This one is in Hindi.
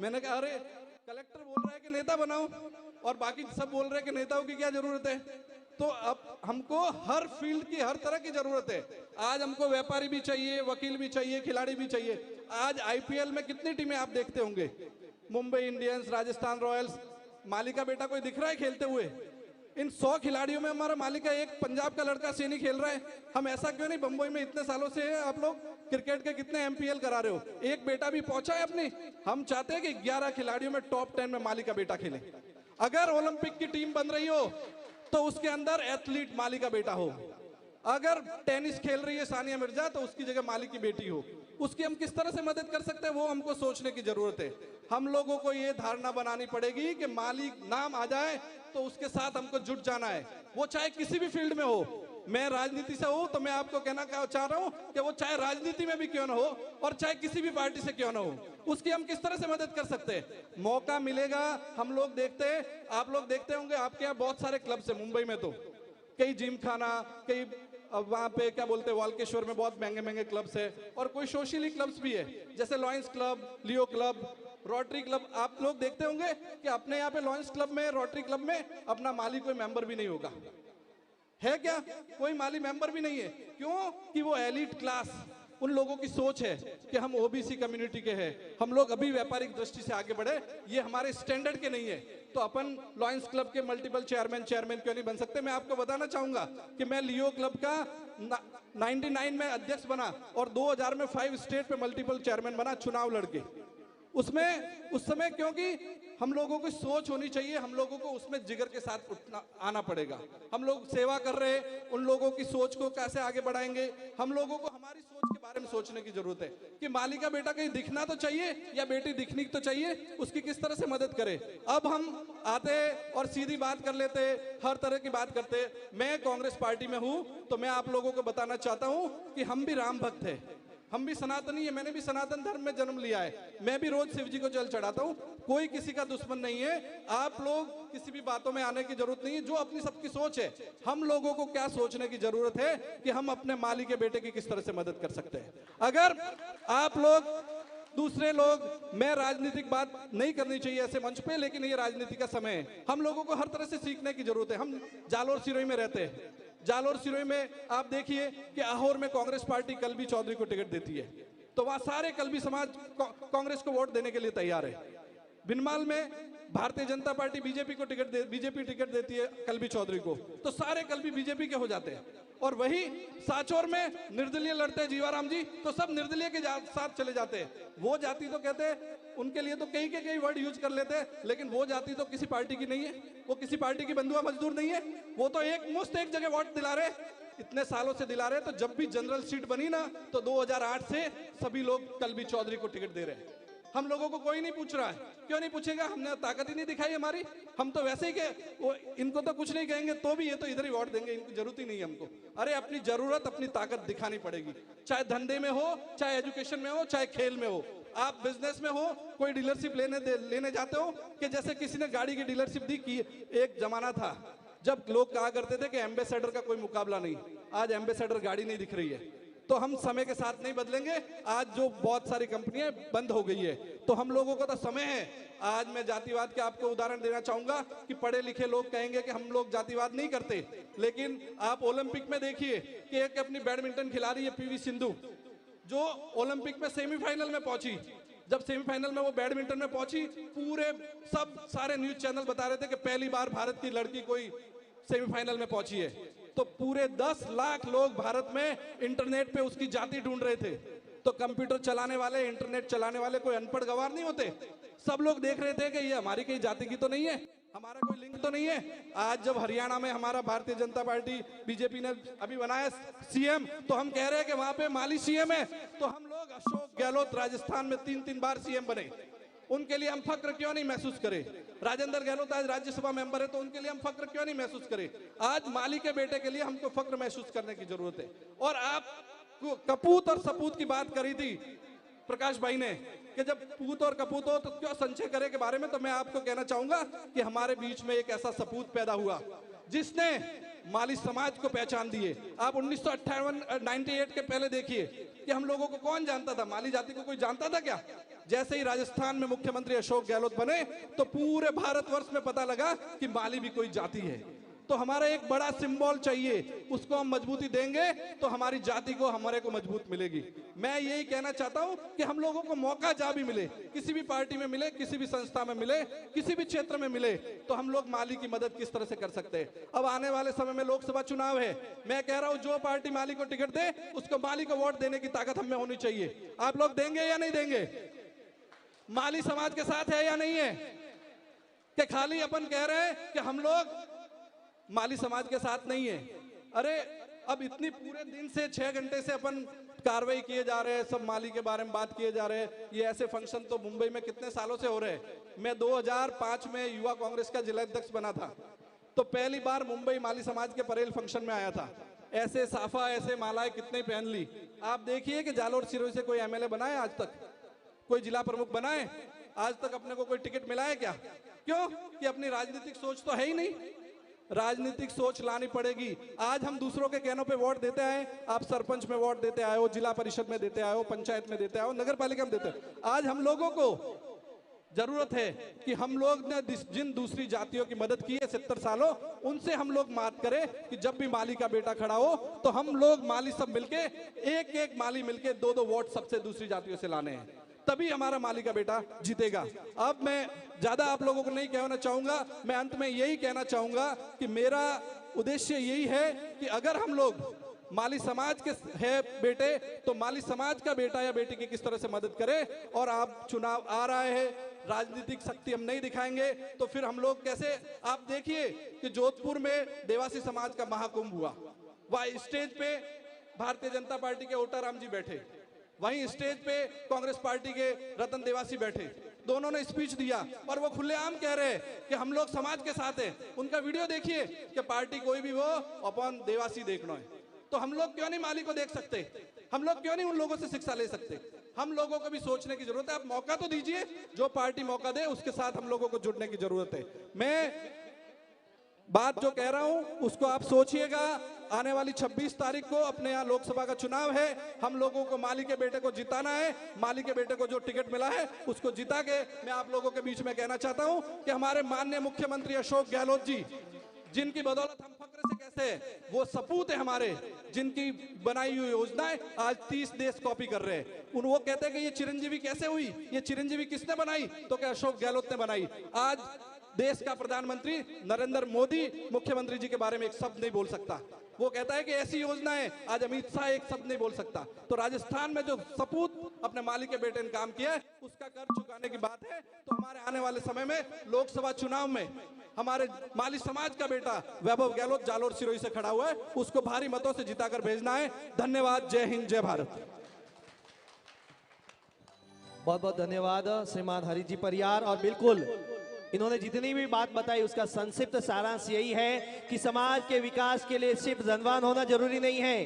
मैंने कहा अरे कलेक्टर बोल रहा है कि नेता बनाओ और बाकी सब बोल रहे हैं कि नेताओं की क्या जरूरत है। तो अब हमको हर फील्ड की हर तरह की जरूरत है। आज हमको व्यापारी भी चाहिए, वकील भी चाहिए, खिलाड़ी भी चाहिए। आज आईपीएल में कितनी टीमें आप देखते होंगे, मुंबई इंडियंस, राजस्थान रॉयल्स, माली का बेटा कोई दिख रहा है खेलते हुए? इन 100 खिलाड़ियों में हमारा माली का एक पंजाब का लड़का सैनी खेल रहा है। हम ऐसा क्यों नहीं, बंबई में इतने सालों से है, आप लोग क्रिकेट के कितने एमपीएल करा रहे हो, एक बेटा भी पहुंचा है अपनी? हम चाहते हैं कि 11 खिलाड़ियों में टॉप 10 में माली का बेटा खेले। अगर ओलंपिक की टीम बन रही हो तो उसके अंदर एथलीट माली का बेटा हो। अगर टेनिस खेल रही है सानिया मिर्जा तो उसकी जगह माली की बेटी हो। उसकी हम किस तरह से मदद कर सकते हैं वो हमको सोचने की जरूरत है। हम लोगों को ये धारणा बनानी पड़ेगी कि माली नाम आ जाए तो उसके साथ हमको जुट जाना है, वो चाहे किसी भी फील्ड में हो। मैं राजनीति से हूं तो मैं आपको कहना चाह रहा हूं कि वो चाहे राजनीति में भी क्यों ना हो और चाहे किसी भी पार्टी से क्यों ना हो, उसकी हम किस तरह से मदद कर सकते हैं। मौका मिलेगा। हम लोग देखते हैं, आप लोग देखते होंगे, आपके यहाँ बहुत सारे क्लब्स है मुंबई में, तो कई जिम खाना, कई वहाँ पे क्या बोलते हैं वालकेश्वर में बहुत महंगे महंगे क्लब्स है, और कोई सोशली क्लब्स भी है जैसे लॉयंस क्लब, लियो क्लब, रोटरी क्लब। आप लोग देखते होंगे कि अपने यहाँ पे लॉयंस क्लब में, रोटरी क्लब में अपना माली कोई मेंबर भी नहीं होगा, है क्या? कोई माली मेंबर भी नहीं है। क्यों? कि वो एलिट क्लास, उन लोगों की सोच है कि हम ओबीसी कम्युनिटी के हैं, हम लोग अभी व्यापारिक दृष्टि से आगे बढ़े, ये हमारे स्टैंडर्ड के नहीं है। तो अपन लॉयंस क्लब के मल्टीपल चेयरमैन क्यों नहीं बन सकते? मैं आपको बताना चाहूंगा कि मैं लियो क्लब का 99 में अध्यक्ष बना और 2000 में 5 स्टेट पे मल्टीपल चेयरमैन बना चुनाव लड़के। उसमें उस समय क्योंकि हम लोगों की सोच होनी चाहिए, हम लोगों को उसमें जिगर के साथ उठना आना पड़ेगा। हम लोग सेवा कर रहे हैं, उन लोगों की सोच को कैसे आगे बढ़ाएंगे, हम लोगों को हमारी सोच के बारे में सोचने की जरूरत है कि माली का बेटा कहीं दिखना तो चाहिए या बेटी दिखनी तो चाहिए, उसकी किस तरह से मदद करे। अब हम आते और सीधी बात कर लेते, हर तरह की बात करते। मैं कांग्रेस पार्टी में हूं तो मैं आप लोगों को बताना चाहता हूं कि हम भी राम भक्त है, हम भी सनातनी है, मैंने भी सनातन धर्म में जन्म लिया है, मैं भी रोज शिव जी को जल चढ़ाता हूँ। कोई किसी का दुश्मन नहीं है। आप लोग किसी भी बातों में आने की जरूरत नहीं है, जो अपनी सबकी सोच है। हम लोगों को क्या सोचने की जरूरत है कि हम अपने माली के बेटे की किस तरह से मदद कर सकते हैं। अगर आप लोग, दूसरे लोग, मैं राजनीतिक बात नहीं करनी चाहिए ऐसे मंच पे, लेकिन ये राजनीति का समय है, हम लोगों को हर तरह से सीखने की जरूरत है। हम जालोर सिरोही में रहते हैं, जालोर सिरोही में आप देखिए कि आहोर में कांग्रेस पार्टी कलबी चौधरी को टिकट देती है, तो वहां सारे कलबी समाज कांग्रेस को वोट देने के लिए तैयार है। भिनमाल में Bharatiya Janata party BJP ticket देती है कलबी चौधरी को, तो सारे कलबी बीजेपी के हो जाते हैं। और वही साचौर में निर्दलीय लड़ते हैं जीवाराम जी, तो सब निर्दलीय के साथ चले जाते हैं। वो जाति तो कहते हैं, उनके लिए तो कई के कई वर्ड यूज कर लेते हैं, लेकिन वो जाति तो किसी पार्टी की नहीं है, वो किसी पार्टी की बंधुआ मजदूर नहीं है, वो तो एक मुश्त एक जगह वोट दिला रहे, इतने सालों से दिला रहे। तो जब भी जनरल सीट बनी ना, तो 2008 से सभी लोग कलबी चौधरी को टिकट दे रहे हैं। हम लोगों को कोई नहीं पूछ रहा है, क्यों नहीं पूछेगा? हमने ताकत ही नहीं दिखाई हमारी, हम तो वैसे ही के वो इनको तो कुछ नहीं कहेंगे तो भी ये तो इधर ही वोट देंगे, इनको जरूरत ही नहीं है हमको। अरे अपनी जरूरत, अपनी ताकत दिखानी पड़ेगी, चाहे धंधे में हो, चाहे एजुकेशन में हो, चाहे खेल में हो। आप बिजनेस में हो, कोई डीलरशिप लेने जाते हो कि जैसे किसी ने गाड़ी की डीलरशिप दी की, एक जमाना था जब लोग कहा करते थे कि एम्बेसडर का कोई मुकाबला नहीं। आज एम्बेसडर गाड़ी नहीं दिख रही है, तो हम समय के साथ नहीं बदलेंगे। आज जो बहुत सारी कंपनियां बंद हो गई है, तो हम लोगों को तो समय है। आज मैं जातिवाद के आपको उदाहरण देना चाहूंगा कि पढ़े लिखे लोग कहेंगे कि हम लोग जातिवाद नहीं करते, लेकिन आप ओलंपिक में देखिए कि एक अपनी बैडमिंटन खिलाड़ी है पीवी सिंधु, जो ओलंपिक में सेमीफाइनल में पहुंची। जब सेमीफाइनल में वो बैडमिंटन में पहुंची, पूरे सारे न्यूज चैनल बता रहे थे कि पहली बार भारत की लड़की कोई सेमीफाइनल में पहुंची है। तो पूरे 10 लाख लोग भारत में इंटरनेट पे उसकी जाति ढूंढ रहे थे। तो कंप्यूटर चलाने वाले, इंटरनेट चलाने वाले कोई अनपढ़ गवार नहीं होते। सब लोग देख रहे थे कि ये हमारी कहीं जाति की तो नहीं है, हमारा कोई लिंक तो नहीं है। आज जब हरियाणा में हमारा भारतीय जनता पार्टी बीजेपी ने अभी बनाया सीएम, तो हम कह रहे हैं कि वहां पे माली सीएम है। तो हम लोग अशोक गहलोत राजस्थान में 3-3 बार सीएम बने, उनके लिए हम फक्र क्यों नहीं महसूस करें? राजेंद्र गहलोत आज राज्यसभा मेंबर है, तो उनके लिए हम फक्र क्यों नहीं महसूस करें? आज माली के बेटे के लिए हमको फक्र महसूस करने की जरूरत है। और आप कपूत और सपूत की बात करी थी प्रकाश भाई ने, कि जब पूत और कपूत हो तो क्यों संचय करे के बारे में, तो मैं आपको कहना चाहूंगा कि हमारे बीच में एक ऐसा सपूत पैदा हुआ जिसने माली समाज को पहचान दी है। आप 1998 के पहले देखिए कि हम लोगों को कौन जानता था? माली जाति को कोई जानता था क्या? जैसे ही राजस्थान में मुख्यमंत्री अशोक गहलोत बने तो पूरे भारतवर्ष में पता लगा कि माली भी कोई जाति है। तो हमारा एक बड़ा सिंबल चाहिए, उसको हम मजबूती देंगे तो हमारी जाति को, हमारे को मजबूत मिलेगी। मैं यही कहना चाहता हूं कि हम लोगों को मौका जहां भी मिले, किसी भी पार्टी में मिले, किसी भी संस्था में मिले, किसी भी क्षेत्र में मिले, तो हम लोग माली की मदद किस तरह से कर सकते हैं। अब आने वाले समय में लोकसभा चुनाव है, मैं कह रहा हूं जो पार्टी माली को टिकट दे उसको माली को वोट देने की ताकत हमें होनी चाहिए। आप लोग देंगे या नहीं देंगे? माली समाज के साथ है या नहीं है? कि खाली अपन कह रहे हैं कि हम लोग माली समाज के साथ नहीं है? अरे अब इतनी पूरे दिन से 6 घंटे से अपन कार्रवाई किए जा रहे हैं, सब माली के बारे में बात किए जा रहे हैं। ये ऐसे फंक्शन तो मुंबई में कितने सालों से हो रहे हैं। मैं 2005 में युवा कांग्रेस का जिला अध्यक्ष बना था, तो पहली बार मुंबई माली समाज के परेल फंक्शन में आया था। ऐसे साफा, ऐसे मालाएं कितने पहन ली। आप देखिए कि जालोर सिरोही से कोई एमएलए बना है आज तक? कोई जिला प्रमुख बना है आज तक? अपने को कोई टिकट मिला है क्या? क्यों? कि अपनी राजनीतिक सोच तो है ही नहीं। राजनीतिक सोच लानी पड़ेगी। आज हम दूसरों के कहनों पे वोट देते आए, आप सरपंच में वोट देते आए हो, जिला परिषद में देते आए हो, पंचायत में देते आए हो, नगर पालिका में देते हो। आज हम लोगों को जरूरत है कि हम लोग ने जिन दूसरी जातियों की मदद की है 70 सालों, उनसे हम लोग बात करें कि जब भी माली का बेटा खड़ा हो तो हम लोग माली सब मिलके, एक एक माली मिलके 2-2 वोट सबसे दूसरी जातियों से लाने हैं, तभी हमारा माली का बेटा जीतेगा। अब मैं ज्यादा आप लोगों को नहीं कहना चाहूंगा, मैं अंत में यही कहना चाहूंगा कि मेरा उद्देश्य यही है कि अगर हम लोग माली समाज के है बेटे, तो माली समाज का बेटा या बेटी की किस तरह से मदद करें। और आप चुनाव आ रहा है, राजनीतिक शक्ति हम नहीं दिखाएंगे तो फिर हम लोग कैसे? आप देखिए कि जोधपुर में देवासी समाज का महाकुंभ हुआ, वह स्टेज पे भारतीय जनता पार्टी के ओटाराम जी बैठे, वहीं स्टेज पे कांग्रेस पार्टी के रतन देवासी बैठे, दोनों ने स्पीच दिया और वो खुलेआम कह रहे हैं कि हम लोग समाज के साथ हैं। उनका वीडियो देखिए कि पार्टी कोई भी हो, अपन देवासी देखना है। तो हम लोग क्यों नहीं माली को देख सकते? हम लोग क्यों नहीं उन लोगों से शिक्षा ले सकते? हम लोगों को भी सोचने की जरूरत है। आप मौका तो दीजिए, जो पार्टी मौका दे उसके साथ हम लोगों को जुड़ने की जरूरत है। मैं बात जो कह रहा हूं उसको आप सोचिएगा। आने वाली 26 तारीख को अपने यहाँ लोकसभा का चुनाव है, हम लोगों को माली के बेटे को जिताना है। माली के बेटे को जो टिकट मिला है उसको जिता के मैं आप लोगों के बीच में कहना चाहता हूं कि हमारे माननीय मुख्यमंत्री अशोक गहलोत जी, जिनकी बदौलत हम फक्र से कैसे, वो सपूत है हमारे, जिनकी बनाई हुई योजनाएं आज 30 देश कॉपी कर रहे हैं। वो कहते हैं कि ये चिरंजीवी कैसे हुई, ये चिरंजीवी किसने बनाई? तो क्या अशोक गहलोत ने बनाई। आज देश का प्रधानमंत्री नरेंद्र मोदी मुख्यमंत्री जी के बारे में एक शब्द नहीं बोल सकता। वो कहता है कि ऐसी योजना है, आज अमित शाह एक शब्द नहीं बोल सकता। तो राजस्थान में जो सपूत अपने माली के बेटे ने काम किया है उसका कर चुकाने की बात है। तो हमारे आने वाले समय में लोकसभा चुनाव में हमारे माली समाज का बेटा वैभव गहलोत जालोर सिरोही से खड़ा हुआ है, उसको भारी मतों से जिताकर भेजना है। धन्यवाद। जय हिंद, जय भारत। बहुत बहुत धन्यवाद श्रीमान हरि जी परियार। और बिल्कुल इन्होंने जितनी भी बात बताई उसका संक्षिप्त सारांश यही है कि समाज के विकास के लिए सिर्फ धनवान होना जरूरी नहीं है।